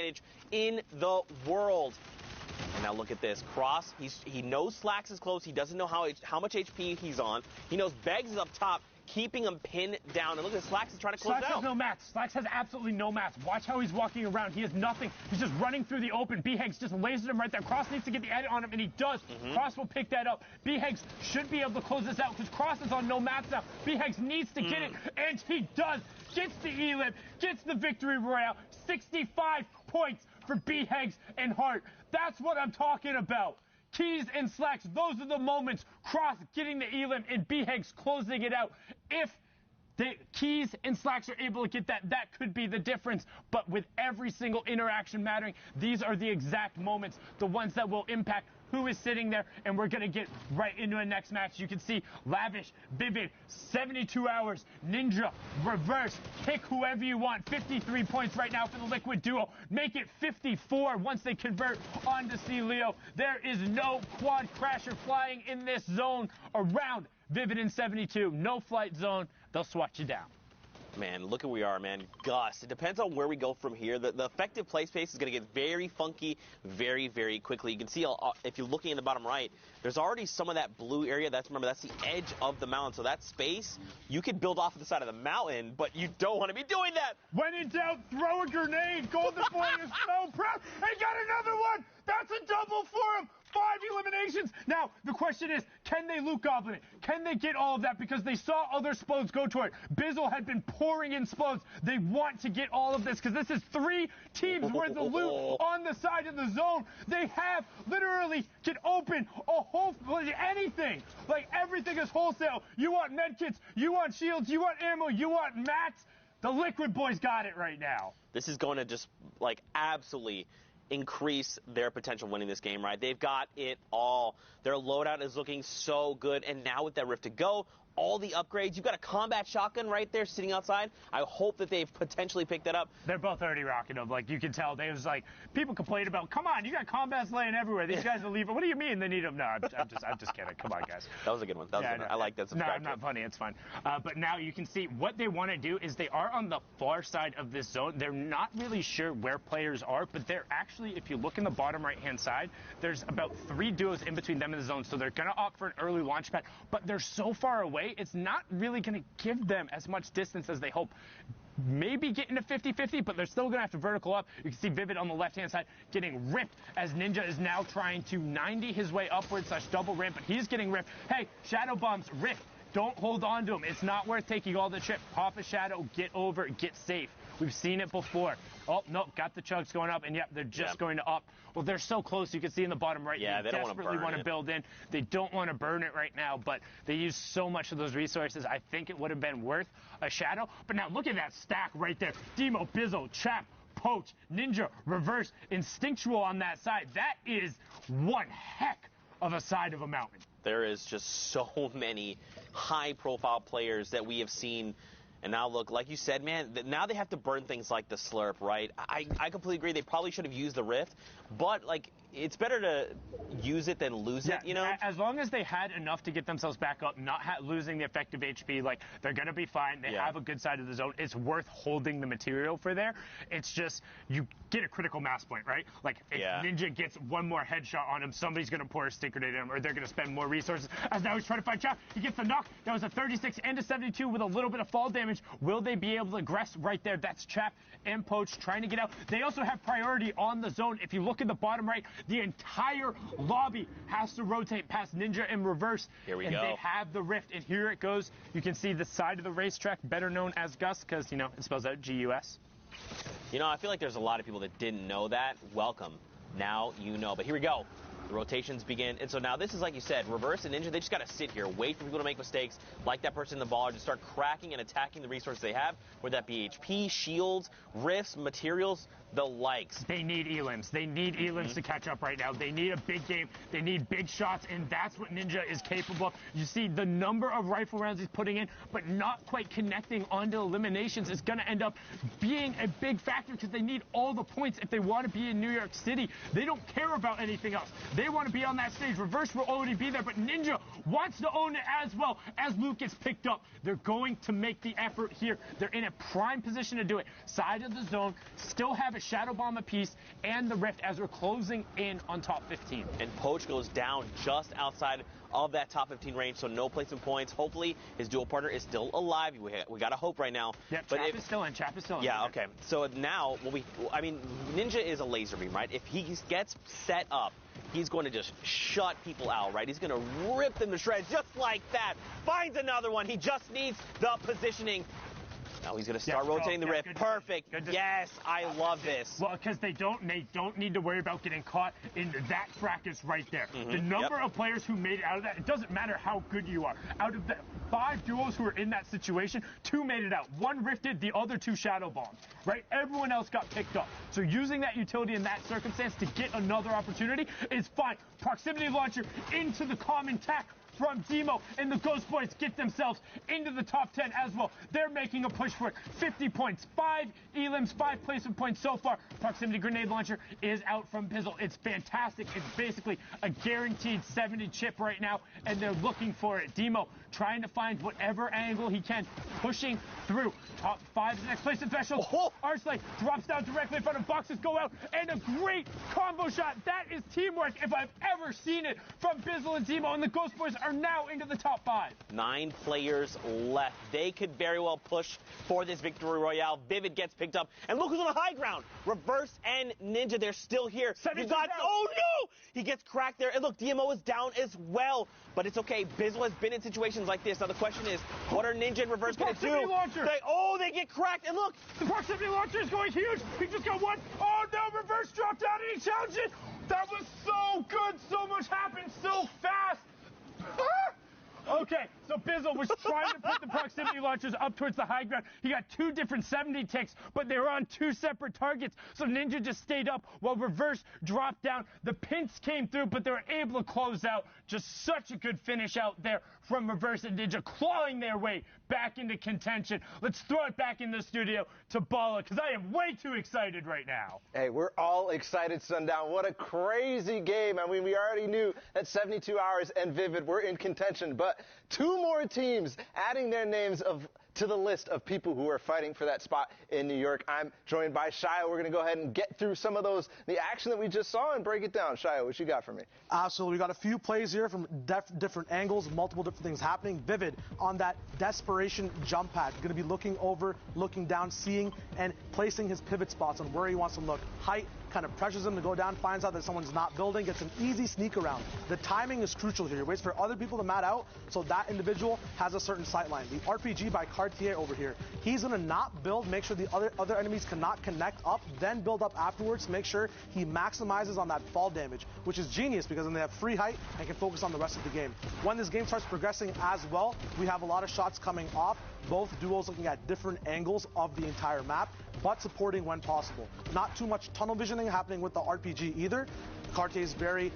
advantage in the world. And now look at this. Cross, he knows Slacks is close. He doesn't know how much HP he's on. He knows Beggs is up top, keeping him pinned down. And look at Slacks is trying to close Slacks out. has no mats. Slacks has absolutely no mats. Watch how he's walking around. He has nothing. He's just running through the open. B-Hegs just lasered him right there. Cross needs to get the edit on him, and he does. Cross will pick that up. B-Hegs should be able to close this out because Cross is on no mats now. B-Hegs needs to get it, and he does. Gets the elim, gets the victory royale. 65 points for B-Hegs and Hart. That's what I'm talking about. Keys and Slacks, those are the moments. Cross getting the elim and B-Hegs closing it out. If the Keys and Slacks are able to get that, that could be the difference. But with every single interaction mattering, these are the exact moments, the ones that will impact who is sitting there, and we're going to get right into a next match. You can see Lavish, Vivid, 72 hours, Ninja, Reverse, pick whoever you want. 53 points right now for the Liquid duo. Make it 54 once they convert onto C-Leo. There is no quad crasher flying in this zone around Vivid in 72. No flight zone. They'll swat you down. Man, look at where we are, man. Gus. It depends on where we go from here. The effective play space is going to get very funky very, very quickly. You can see, if you're looking in the bottom right, there's already some of that blue area. Remember, that's the edge of the mountain. So that space, you could build off of the side of the mountain, but you don't want to be doing that. When in doubt, throw a grenade. Golden Boy is so proud. He got another one. That's a double for him. 5 eliminations. Now, the question is, can they loot goblin it? Can they get all of that? Because they saw other Splodes go to it. Bizzle had been pouring in Splodes. They want to get all of this because this is 3 teams worth of loot on the side of the zone. They have literally can open a whole, anything. Like, everything is wholesale. You want medkits, you want shields, you want ammo, you want mats. The Liquid Boys got it right now. This is going to just, like, absolutely increase their potential winning this game, right? They've got it all. Their loadout is looking so good, and now with that Rift to go, all the upgrades, you've got a combat shotgun right there sitting outside. I hope that they've potentially picked that up. They're both already rocking them. Like, you can tell. They was like, people complain about, come on, you got combats laying everywhere. These guys will leave it. What do you mean they need them? No, I'm just kidding. Come on, guys. That was a good one. That was a good one. I like that. No, I'm not funny. It's fine. But now you can see what they want to do is they are on the far side of this zone. They're not really sure where players are, but they're actually, if you look in the bottom right-hand side, there's about 3 duos in between them and the zone. So they're going to opt for an early launch pad, but they're so far away, it's not really going to give them as much distance as they hope. Maybe getting to 50-50, but they're still going to have to vertical up. You can see Vivid on the left-hand side getting ripped as Ninja is now trying to 90 his way upwards / double ramp, but he's getting ripped. Hey, Shadow Bombs, rift. Don't hold on to him. It's not worth taking all the chip. Pop a shadow, get over, get safe. We've seen it before. Oh, no, got the chugs going up, and yep, they're just going to up. Well, they're so close. You can see in the bottom right, they desperately want to build in. They don't want to burn it right now, but they use so much of those resources. I think it would have been worth a shadow. But now look at that stack right there. Demo, Bizzle, Chap, Poach, Ninja, Reverse, Instinctual on that side. That is one heck of a side of a mountain. There is just so many high-profile players that we have seen. And now, look, like you said, man, now they have to burn things like the Slurp, right? I completely agree. They probably should have used the Rift. But, like, it's better to use it than lose it, you know? As long as they had enough to get themselves back up, not losing the effective HP, like, they're going to be fine. They have a good side of the zone. It's worth holding the material for there. It's just, you get a critical mass point, right? Like, if Ninja gets one more headshot on him, somebody's going to pour a stick grenade at him, or they're going to spend more resources. As now he's trying to find Chap. He gets the knock. That was a 36 and a 72 with a little bit of fall damage. Will they be able to aggress right there? That's Chap and Poach trying to get out. They also have priority on the zone. If you look in the bottom right, the entire lobby has to rotate past Ninja and Reverse. Here we go. And they have the Rift, and here it goes. You can see the side of the racetrack, better known as Gus, because, you know, it spells out G-U-S. You know, I feel like there's a lot of people that didn't know that. Welcome. Now you know. But here we go. The rotations begin. And so now this is, like you said, Reverse and Ninja, they just got to sit here, wait for people to make mistakes, like that person in the ball, just start cracking and attacking the resources they have, whether that be HP, shields, rifts, materials, the likes. They need elims. They need elims to catch up right now. They need a big game. They need big shots, and that's what Ninja is capable of. You see the number of rifle rounds he's putting in, but not quite connecting onto eliminations is going to end up being a big factor because they need all the points if they want to be in New York City. They don't care about anything else. They want to be on that stage. Reverse will already be there, but Ninja wants to own it as well. As Luke gets picked up, they're going to make the effort here. They're in a prime position to do it. Side of the zone, still have a Shadow Bomb apiece and the Rift as we're closing in on top 15. And Poach goes down just outside of that top 15 range, so no placement points. Hopefully, his dual partner is still alive. We got to hope right now. Yeah, Chap is still in. Chap is still in. Yeah, okay. So now, Ninja is a laser beam, right? If he gets set up, he's going to just shut people out, right? He's going to rip them to shreds just like that. Finds another one. He just needs the positioning. Now he's going to start rotating the Rift. Perfect. Yes, I love this. Well, because they don't need to worry about getting caught in that fracas right there. The number of players who made it out of that, it doesn't matter how good you are. Out of the 5 duos who were in that situation, 2 made it out. 1 rifted, the other 2 shadow bombed, right? Everyone else got picked up. So using that utility in that circumstance to get another opportunity is fine. Proximity launcher into the common tack from Demo, and the Ghost Boys get themselves into the top 10 as well. They're making a push for it. 50 points, 5 elims, 5 placement points so far. Proximity grenade launcher is out from Pizzle. It's fantastic. It's basically a guaranteed 70 chip right now, and they're looking for it. Demo trying to find whatever angle he can, pushing through. Top 5 is the next placement threshold. Arsley drops down directly in front of boxes, go out, and a great combo shot. That is teamwork if I've ever seen it from Bizzle and Demo, and the Ghost Boys are now into the top 5. 9 players left. They could very well push for this victory royale. Vivid gets picked up, and look who's on the high ground. Reverse and Ninja, they're still here. Oh no! He gets cracked there, and look, DMO is down as well. But it's okay. Bizzle has been in situations like this. Now the question is, what are Ninja and Reverse going to do? They get cracked, and look, the proximity launcher is going huge. He just got one. Oh no! Reverse dropped down, and he challenged it. That was so good. So much happened so fast. Okay, so Bizzle was trying to put the proximity launchers up towards the high ground. He got 2 different 70 ticks, but they were on 2 separate targets. So Ninja just stayed up while Reverse dropped down. The pints came through, but they were able to close out. Just such a good finish out there from Reverse and Ninja, clawing their way back into contention. Let's throw it back in the studio to Bala, because I am way too excited right now. Hey, we're all excited, Sundown. What a crazy game. I mean, we already knew that 72 Hours and Vivid were in contention, but 2 more teams adding their names to the list of people who are fighting for that spot in New York. I'm joined by Shia. We're going to go ahead and get through some of the action that we just saw and break it down. Shia, what you got for me? Absolutely. We got a few plays here from different angles, multiple different things happening. Vivid on that desperation jump pad. Going to be looking over, looking down, seeing and placing his pivot spots on where he wants to look. Height kind of pressures him to go down, finds out that someone's not building, gets an easy sneak around. The timing is crucial here. He waits for other people to mat out so that individual has a certain sight line. The RPG by Cartier over here, he's going to not build, make sure the other enemies cannot connect up, then build up afterwards to make sure he maximizes on that fall damage, which is genius because then they have free height and can focus on the rest of the game. When this game starts progressing as well, we have a lot of shots coming off, both duos looking at different angles of the entire map, but supporting when possible. Not too much tunnel visioning happening with the RPG either. Cartier is very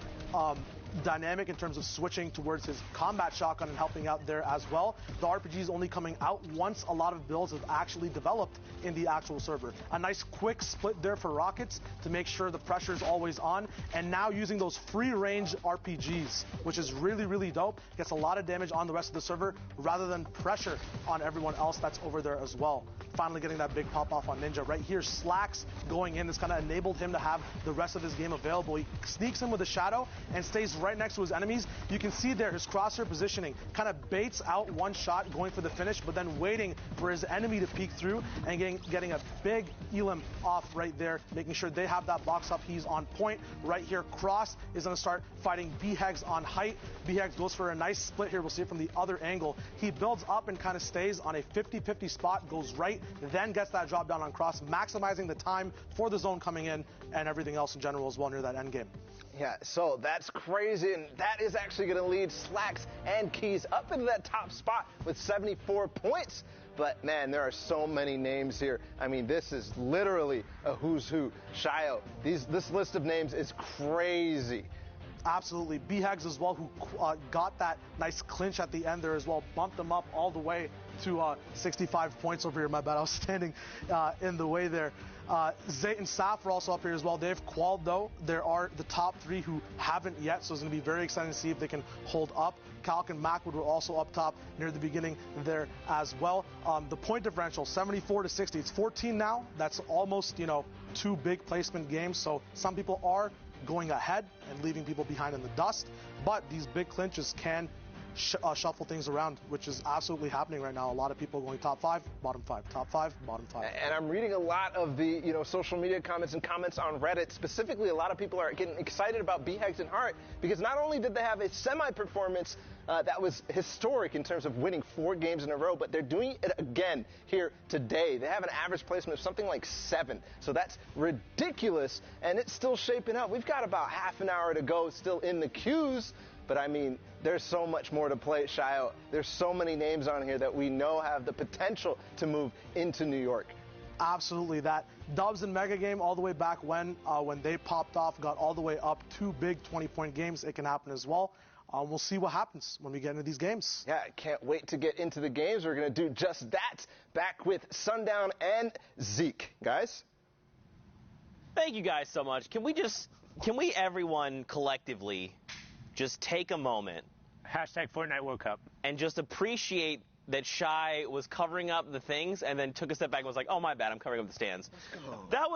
dynamic in terms of switching towards his combat shotgun and helping out there as well. The RPG is only coming out once a lot of builds have actually developed in the actual server. A nice quick split there for Rockets to make sure the pressure is always on, and now using those free range RPGs, which is really, really dope. Gets a lot of damage on the rest of the server rather than pressure on everyone else that's over there as well. Finally getting that big pop off on Ninja right here. Slacks going in. This kind of enabled him to have the rest of his game available. He sneaks in with a shadow and stays right next to his enemies. You can see there his crosshair positioning kind of baits out one shot going for the finish, but then waiting for his enemy to peek through and getting a big elim off right there, making sure they have that box up. He's on point right here. Cross is going to start fighting B-Hegs on height. B-Hegs goes for a nice split here. We'll see it from the other angle. He builds up and kind of stays on a 50-50 spot, goes right, then gets that drop down on Cross, maximizing the time for the zone coming in and everything else in general as well near that end game. Yeah, so that's crazy, and that is actually going to lead Slacks and Keys up into that top spot with 74 points. But, man, there are so many names here. I mean, this is literally a who's who. Shio, this list of names is crazy. Absolutely. B-Hegs as well, who got that nice clinch at the end there as well, bumped them up all the way to 65 points over here. My bad, I was standing in the way there. Zayt and Saf are also up here as well. They've qualified, though. There are the top 3 who haven't yet, so it's going to be very exciting to see if they can hold up. Calc and Macwood were also up top near the beginning there as well. The point differential, 74 to 60. It's 14 now. That's almost, 2 big placement games, so some people are going ahead and leaving people behind in the dust, but these big clinches can shuffle things around, which is absolutely happening right now. A lot of people going top 5, bottom 5, top 5, bottom 5. And I'm reading a lot of the social media comments and comments on Reddit. Specifically, a lot of people are getting excited about B-Hegs and Hart because not only did they have a semi-performance that was historic in terms of winning 4 games in a row, but they're doing it again here today. They have an average placement of something like 7, so that's ridiculous, and it's still shaping up. We've got about half an hour to go still in the queues. But I mean, there's so much more to play at Shio. There's so many names on here that we know have the potential to move into New York. Absolutely. That Dubs and Mega game all the way back when they popped off, got all the way up 2 big 20-point games. It can happen as well. We'll see what happens when we get into these games. Yeah, I can't wait to get into the games. We're going to do just that. Back with Sundown and Zeke. Guys? Thank you guys so much. Can we everyone collectively just take a moment. Hashtag Fortnite World Cup. And just appreciate that Shy was covering up the things and then took a step back and was like, oh, my bad, I'm covering up the stands. Let's go. That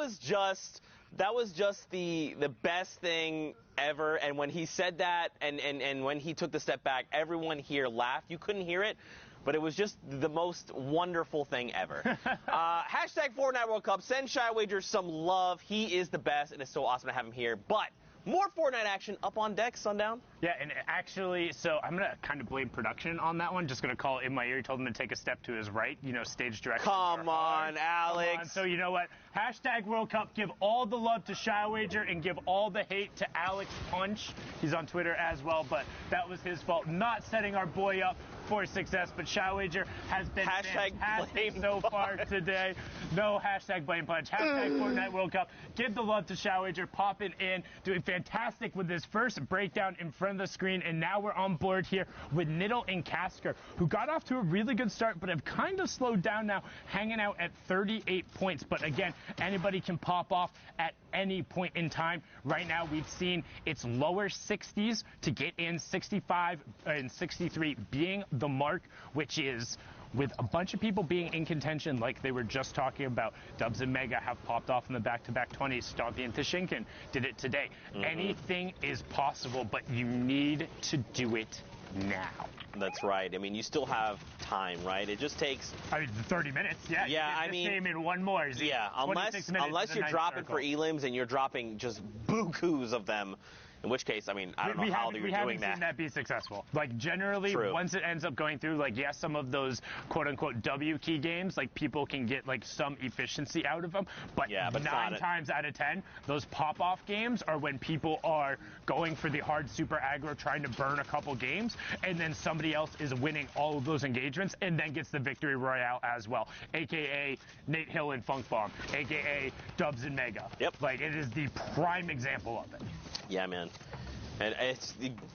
was just the best thing ever. And when he said that and when he took the step back, everyone here laughed. You couldn't hear it, but it was just the most wonderful thing ever. Hashtag Fortnite World Cup. Send Shy Wager some love. He is the best, and it's so awesome to have him here. But more Fortnite action up on deck, Sundown. Yeah, and actually, so I'm going to kind of blame production on that one. Just going to call it in my ear. He told him to take a step to his right, stage direction. Come on, Alex. Come on. So you know what? Hashtag World Cup. Give all the love to Shy Wager and give all the hate to Alex Punch. He's on Twitter as well, but that was his fault. Not setting our boy up for success, but Shy Wager has been fantastic so far today. No hashtag blame punch. Hashtag Fortnite World Cup. Give the love to Shy Wager. Popping in, doing fantastic with his first breakdown in front of the screen, and now we're on board here with Niddle and Kasker, who got off to a really good start, but have kind of slowed down now, hanging out at 38 points. But again, anybody can pop off at any point in time. Right now, we've seen its lower 60s to get in 65 and 63 being the mark, which is with a bunch of people being in contention like they were just talking about. Dubs and Mega have popped off in the back-to-back 20s. Stompy and Tashinkin did it today. Anything is possible, but you need to do it now. That's right. I mean, you still have time, right? It just takes... 30 minutes, yeah. Yeah, I mean... game in one more. Yeah, unless you're dropping for elims and you're dropping just bukus of them, in which case, I mean, I don't know how you're doing that. We haven't seen that be successful. Like, generally, once it ends up going through, like, yes, some of those quote-unquote W key games, like, people can get, like, some efficiency out of them. But, 9 times out of 10, those pop-off games are when people are going for the hard super aggro, trying to burn a couple games, and then somebody else is winning all of those engagements and then gets the victory royale as well, a.k.a. Nate Hill and Funk Bomb, a.k.a. Dubs and Mega. Yep. Like, it is the prime example of it. Yeah, man. And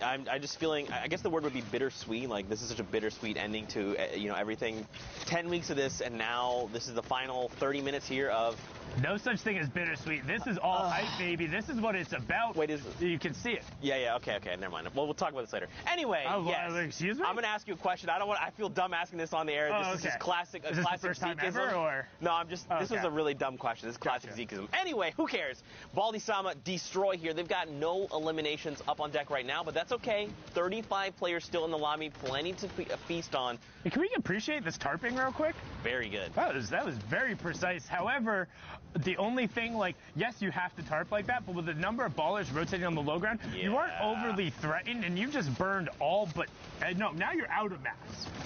I'm just feeling, I guess the word would be bittersweet. Like, this is such a bittersweet ending to, everything. 10 weeks of this, and now this is the final 30 minutes here of... No such thing as bittersweet. This is all hype, baby. This is what it's about. Wait, you can see it. Yeah, okay, never mind. Well, we'll talk about this later. Anyway, yes. Excuse me? I'm going to ask you a question. I feel dumb asking this on the air. This is just classic Is this the first time ever, or? No, this was a really dumb question. This is classic Zekeism. Anyway, who cares? Baldy-sama, Destroy here. They've got no eliminations up on deck right now, but that's okay. 35 players still in the lobby. Plenty to feast on. Hey, can we appreciate this tarping real quick? Very good. That was very precise. However, the only thing, like, yes, you have to tarp like that, but with the number of ballers rotating on the low ground, you aren't overly threatened, and you've just burned all but... no, now you're out of mass.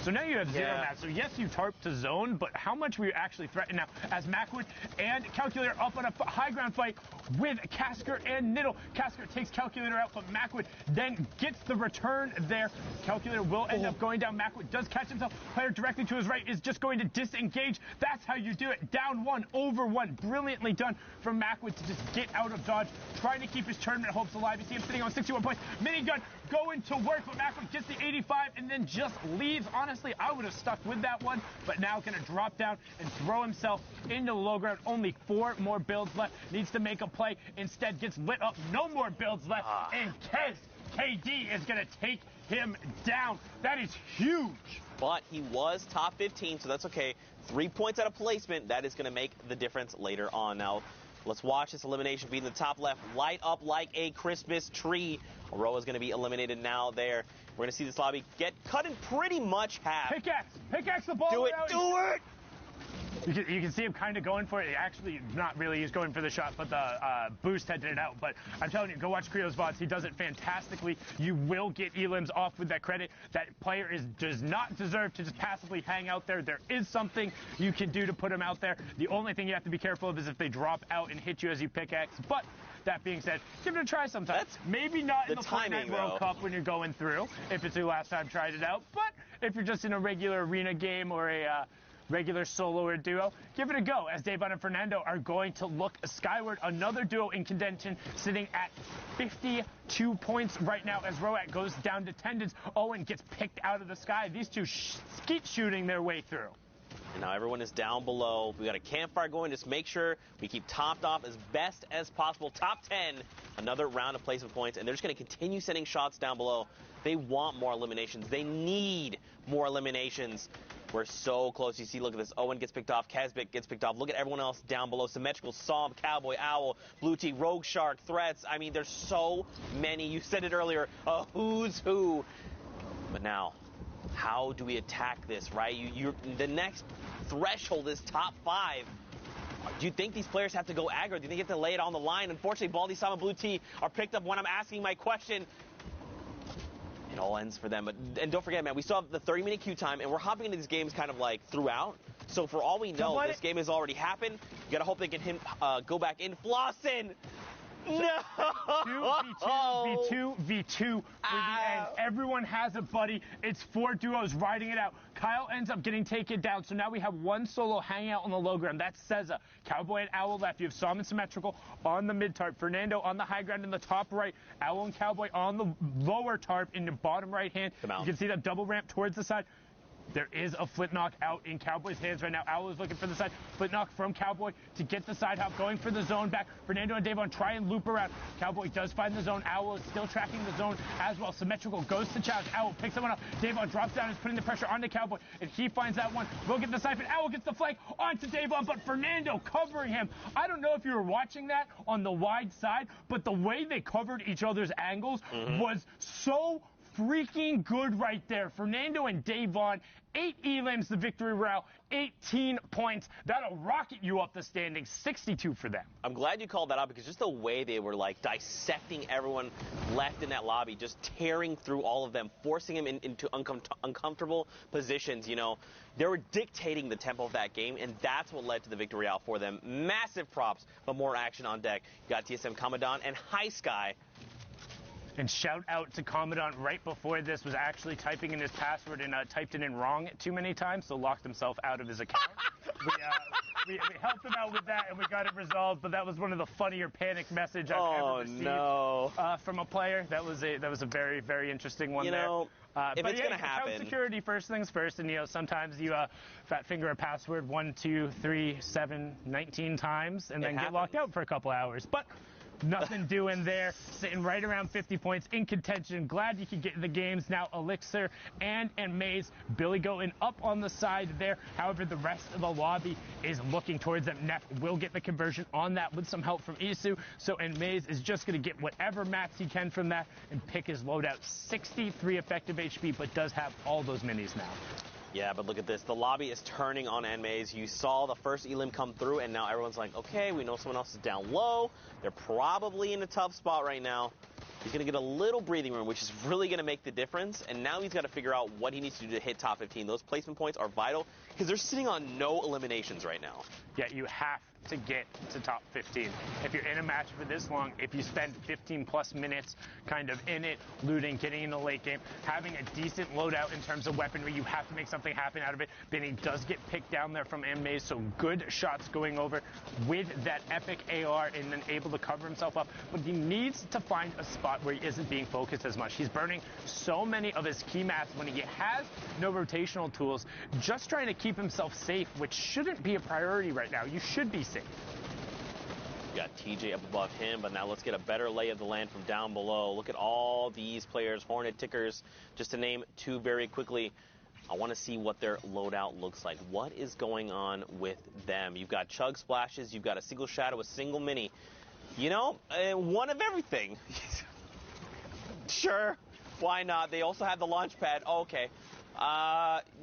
So now you have 0 mass. So yes, you tarp to zone, but how much were you actually threatened now? As Macwood and Calculator up on a high ground fight with Kasker and Niddle. Kasker takes Calculator out, but Macwood then gets the return there. Calculator will end up going down. Macwood does catch himself. Player directly to his right is just going to disengage. That's how you do it. Down 1 over 1. brilliantly done from Macwood to just get out of dodge, trying to keep his tournament hopes alive. You see him sitting on 61 points. Minigun going to work, but Macwood gets the 85 and then just leaves. Honestly, I would have stuck with that one, but now going to drop down and throw himself into the low ground. Only 4 more builds left. Needs to make a play. Instead, gets lit up. No more builds left. And KD is going to take him down. That is huge. But he was top 15, so that's okay. 3 points out of placement. That is going to make the difference later on. Now, let's watch this elimination feed in the top left. Light up like a Christmas tree. Aroa is going to be eliminated now there. We're going to see this lobby get cut in pretty much half. Pickaxe the ball. Do it. You can see him kind of going for it. Actually, not really. He's going for the shot, but the boost headed it out. But I'm telling you, go watch Creo's VODs. He does it fantastically. You will get elims off with that credit. That player does not deserve to just passively hang out there. There is something you can do to put him out there. The only thing you have to be careful of is if they drop out and hit you as you pickaxe. But that being said, give it a try sometime. Maybe not in the Fortnite World Cup when you're going through, if it's your last time trying it out. But if you're just in a regular arena game or a regular solo or duo, give it a go, as Davon and Fernando are going to look skyward. Another duo in contention, sitting at 52 points right now as Roat goes down to tendons. Owen gets picked out of the sky. These two skeet shooting their way through. And now everyone is down below. We got a campfire going. Just make sure we keep topped off as best as possible. Top 10, another round of placement points, and they're just going to continue sending shots down below. They want more eliminations. They need more eliminations. We're so close. You see, look at this. Owen gets picked off. Kazbek gets picked off. Look at everyone else down below. Symmetrical, Psalm, Cowboy, Owl, Blue Tea, Rogue Shark, Threats. I mean, there's so many. You said it earlier, a who's who. But now, how do we attack this, right? The next threshold is top 5. Do you think these players have to go aggro? Do you think you have to lay it on the line? Unfortunately, Baldy, Sam, and Blue Tea are picked up when I'm asking my question. It all ends for them. And don't forget, man, we still have the 30-minute queue time, and we're hopping into these games kind of like throughout. So for all we know, this game has already happened. You got to hope they can go back in. Flossin! No! V2 for the end. Everyone has a buddy. It's 4 duos riding it out. Kyle ends up getting taken down, so now we have 1 solo hanging out on the low ground. That's Ceza. Cowboy and Owl left. You have Psalm and Symmetrical on the mid tarp. Fernando on the high ground in the top right. Owl and Cowboy on the lower tarp in the bottom right hand. You can see that double ramp towards the side. There is a flip knock out in Cowboy's hands right now. Owl is looking for the side. Flip knock from Cowboy to get the side hop, going for the zone back. Fernando and Davon try and loop around. Cowboy does find the zone. Owl is still tracking the zone as well. Symmetrical goes to challenge. Owl picks someone up. Davon drops down and is putting the pressure onto Cowboy, and he finds that one. Will get the siphon. Owl gets the flank onto Davon, but Fernando covering him. I don't know if you were watching that on the wide side, but the way they covered each other's angles was so freaking good right there. Fernando and Davon, 8 elims, the victory route, 18 points. That'll rocket you up the standings. 62 for them. I'm glad you called that out, because just the way they were like dissecting everyone left in that lobby, just tearing through all of them, forcing them into uncomfortable positions, you know. They were dictating the tempo of that game, and that's what led to the victory out for them. Massive props, but more action on deck. You got TSM Commandant and High Sky. And shout out to Commandant right before this, was actually typing in his password and typed it in wrong too many times, so locked himself out of his account. we helped him out with that, and we got it resolved, but that was one of the funnier panic message I've ever received from a player. That was a very, very interesting one there. If it's gonna happen, account security first things first, and sometimes you fat finger a password 1, 2, 3, 7, 19 times, and then get locked out for a couple hours. But nothing doing there, sitting right around 50 points in contention. Glad you could get in the games now. Elixir and Maze, Billy going up on the side there. However, the rest of the lobby is looking towards them. Neff will get the conversion on that with some help from Isu. So, and Maze is just going to get whatever mats he can from that and pick his loadout. 63 effective HP, but does have all those minis now. Yeah, but look at this. The lobby is turning on Maze. You saw the first elim come through, and now everyone's like, okay, we know someone else is down low. They're probably in a tough spot right now. He's going to get a little breathing room, which is really going to make the difference. And now he's got to figure out what he needs to do to hit top 15. Those placement points are vital because they're sitting on no eliminations right now. Yeah, you have to get to top 15. If you're in a match for this long, if you spend 15 plus minutes kind of in it, looting, getting in the late game, having a decent loadout in terms of weaponry, you have to make something happen out of it. Benny does get picked down there from Maze, so good shots going over with that epic AR and then able to cover himself up. But he needs to find a spot where he isn't being focused as much. He's burning so many of his key mats when he has no rotational tools, just trying to keep himself safe, which shouldn't be a priority right now. You should be safe. You got TJ up above him, but now let's get a better lay of the land from down below. Look at all these players, Hornet, Tickers, just to name two very quickly. I want to see what their loadout looks like. What is going on with them? You've got Chug Splashes, you've got a single Shadow, a single Mini. You know, one of everything. Sure, why not? They also have the launch pad. Oh, okay.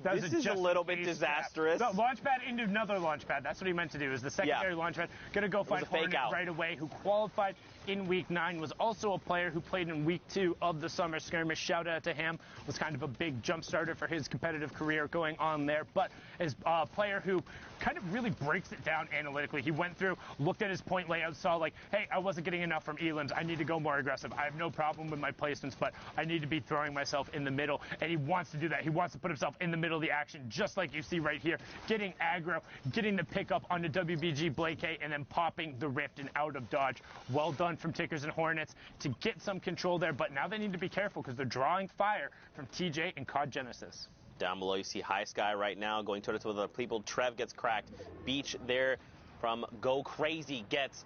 This is a little bit disastrous. No, launch pad into another launch pad. That's what he meant to do. Is the secondary launch pad. Going to go find Hornet right away, who qualified in week 9, was also a player who played in week 2 of the summer skirmish. Shout out to him. Was kind of a big jump starter for his competitive career going on there. But is a player who kind of really breaks it down analytically. He went through, looked at his point layout, saw like, hey, I wasn't getting enough from elims. I need to go more aggressive. I have no problem with my placements, but I need to be throwing myself in the middle. And he wants to do that. He wants to put himself in the middle of the action, just like you see right here, getting aggro, getting the pickup on the WBG Blake K, and then popping the rift and out of dodge. Well done from Tickers and Hornets to get some control there, but now they need to be careful because they're drawing fire from TJ and COD Genesis. Down below, you see High Sky right now going toe-to-toe with other people. Trev gets cracked. Beach there from Go Crazy gets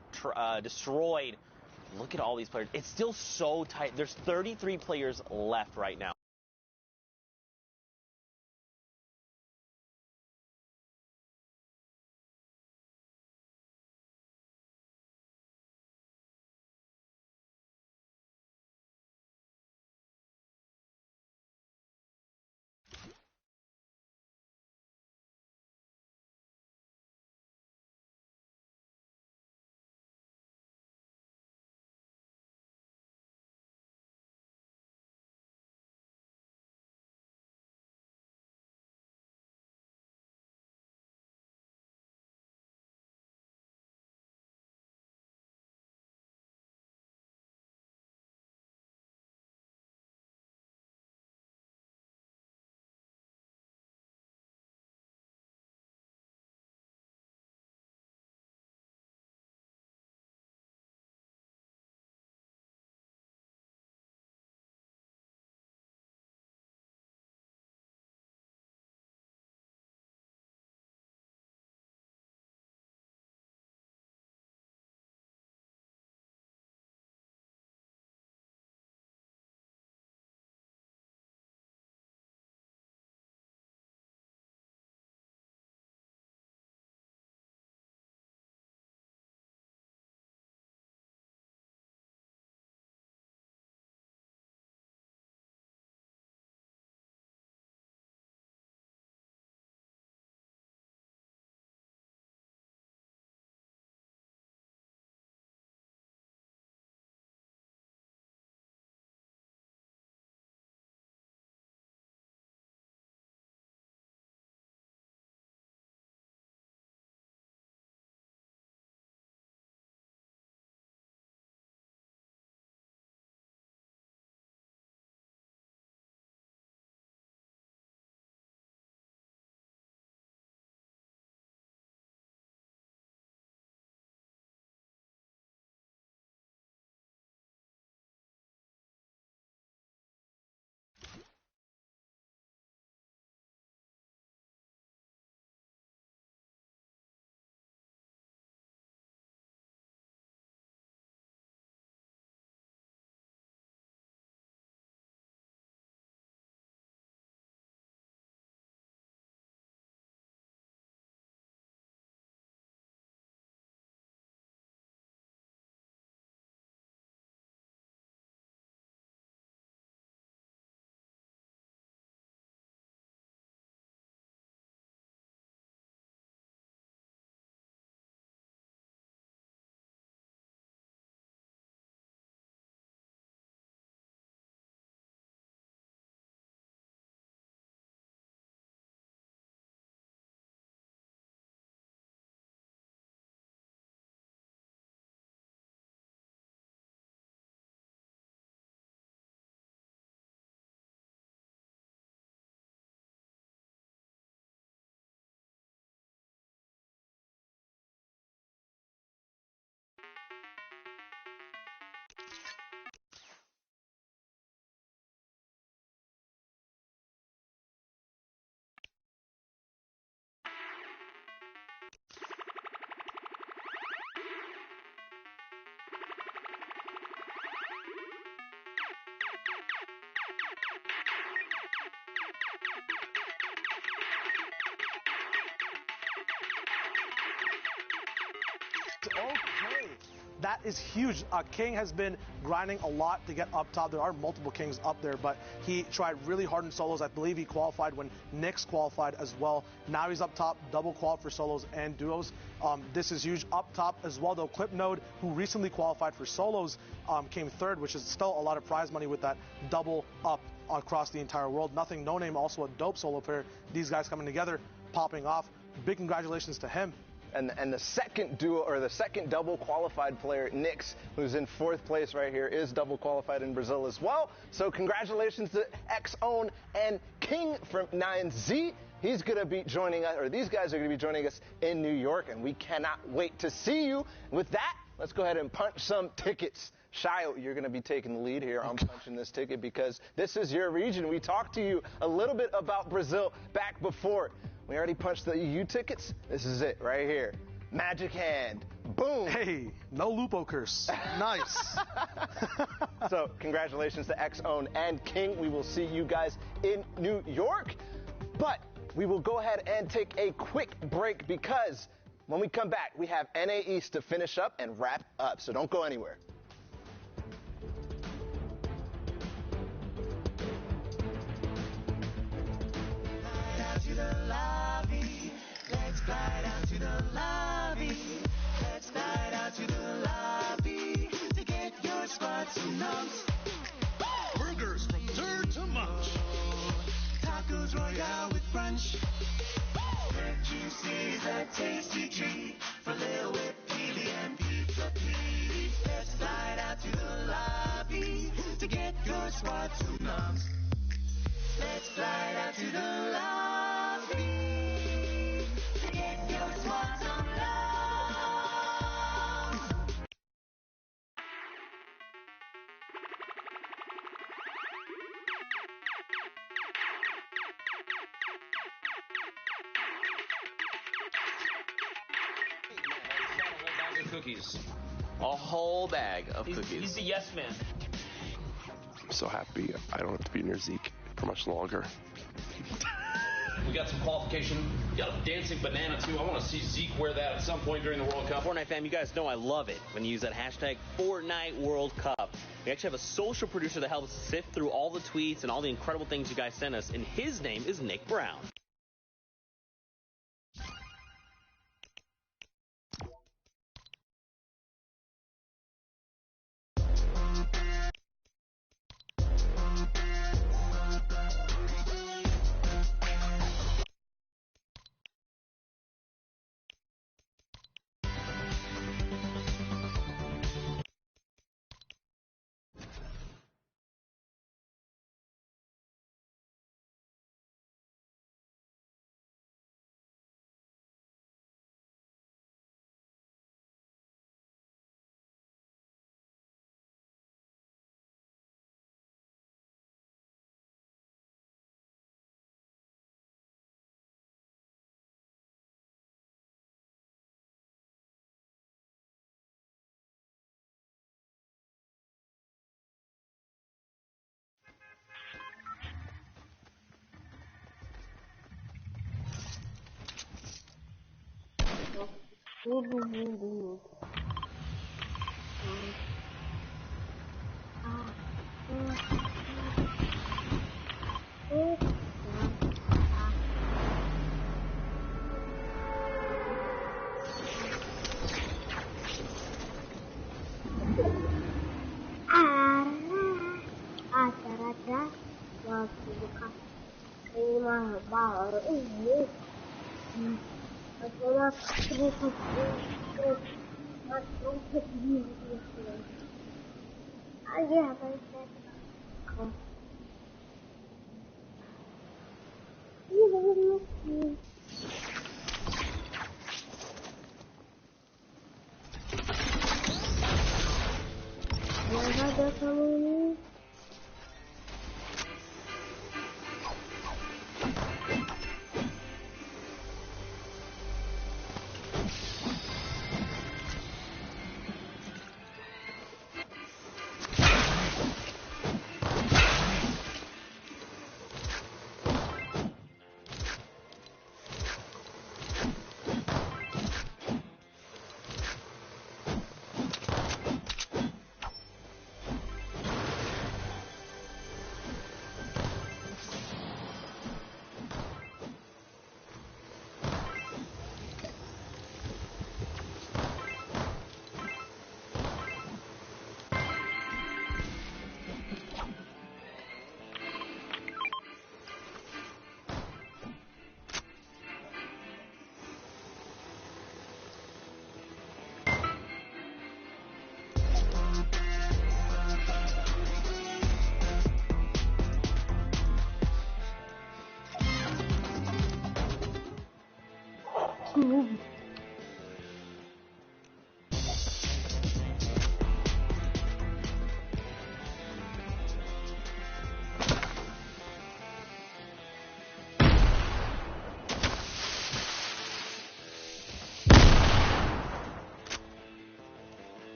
destroyed. Look at all these players. It's still so tight. There's 33 players left right now. Okay. That is huge. King has been grinding a lot to get up top. There are multiple Kings up there, but he tried really hard in solos. I believe he qualified when Nyx qualified as well. Now he's up top, double qual for solos and duos. This is huge. Up top as well, though, Clipnode, who recently qualified for solos, came third, which is still a lot of prize money with that double up across the entire world. Nothing, No Name, also a dope solo player. These guys coming together, popping off. Big congratulations to him. And the second duo, or the second double qualified player, Nyx, who's in 4th place right here, is double qualified in Brazil as well. So congratulations to X-Own and King from 9Z. He's going to be joining us, or these guys are going to be joining us in New York, and we cannot wait to see you. With that, let's go ahead and punch some tickets. Shayo, you're going to be taking the lead here on punching this ticket because this is your region. We talked to you a little bit about Brazil back before. We already punched the EU tickets. This is it right here. Magic hand. Boom. Hey, no Lupo curse. Nice. So congratulations to X-Own and King. We will see you guys in New York. But we will go ahead and take a quick break because when we come back, we have NA East to finish up and wrap up. So don't go anywhere. To the lobby, let's glide out to the lobby. Let's glide out to the lobby to get your spots and numps. Burgers from dirt to munch. Tacos royale with brunch. Red juicy is a tasty treat for Lil Whip, Peely, and Pizza Pete. Let's glide out to the lobby to get your spots and numps. Let's glide out to the lobby to get your swats on love. Cookies. A whole bag of cookies. He's the yes man. I'm so happy I don't have to be near Zeke for much longer. We got some qualification. We got a dancing banana too. I want to see Zeke wear that at some point during the World Cup. Fortnite fam, you guys know I love it when you use that hashtag Fortnite World Cup. We actually have a social producer that helps sift through all the tweets and all the incredible things you guys send us, and his name is Nick Brown. Todo mundo. Acara waktu buka lima baru ini. Agora aí rapaz,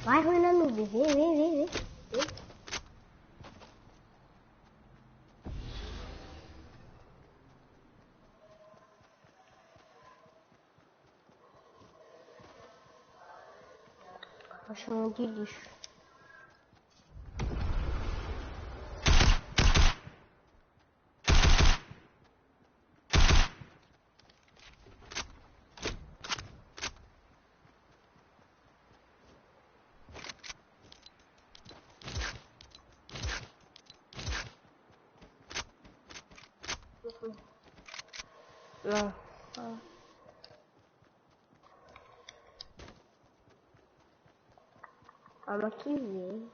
Vai, Renan, vem, vem, vem, vem. Caixão de lixo. Não. Calma que vem.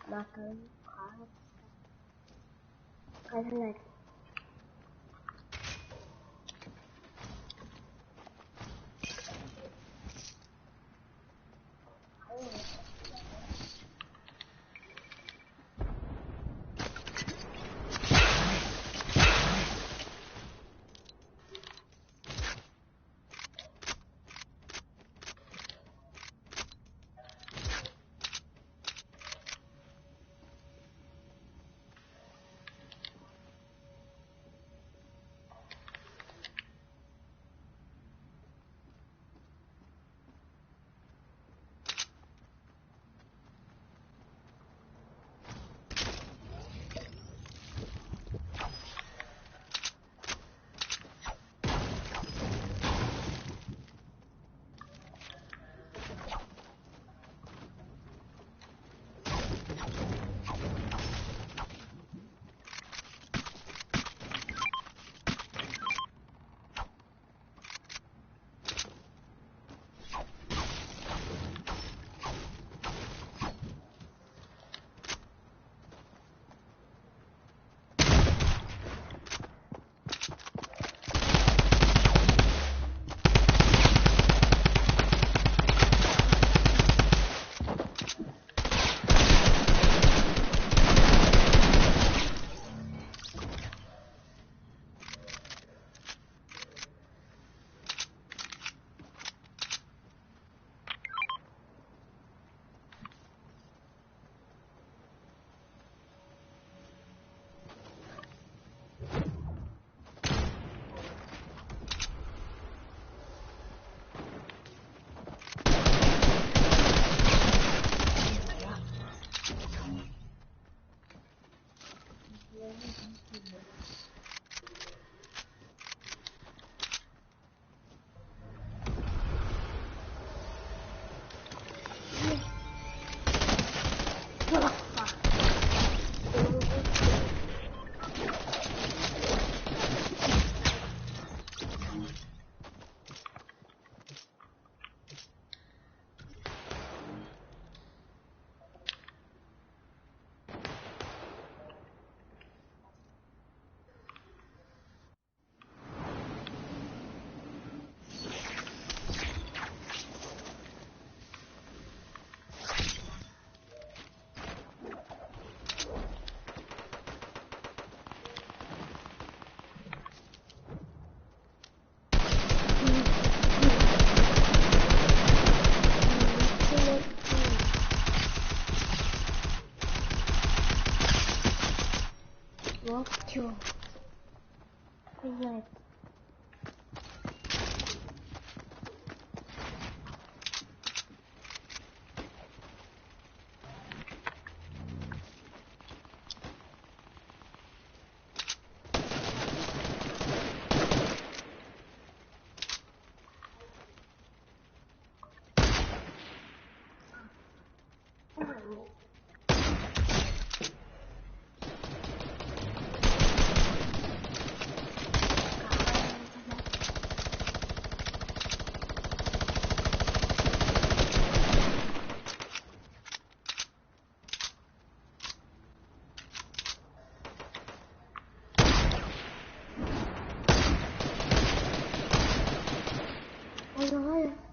Matando o cara. Fortinite. Olha.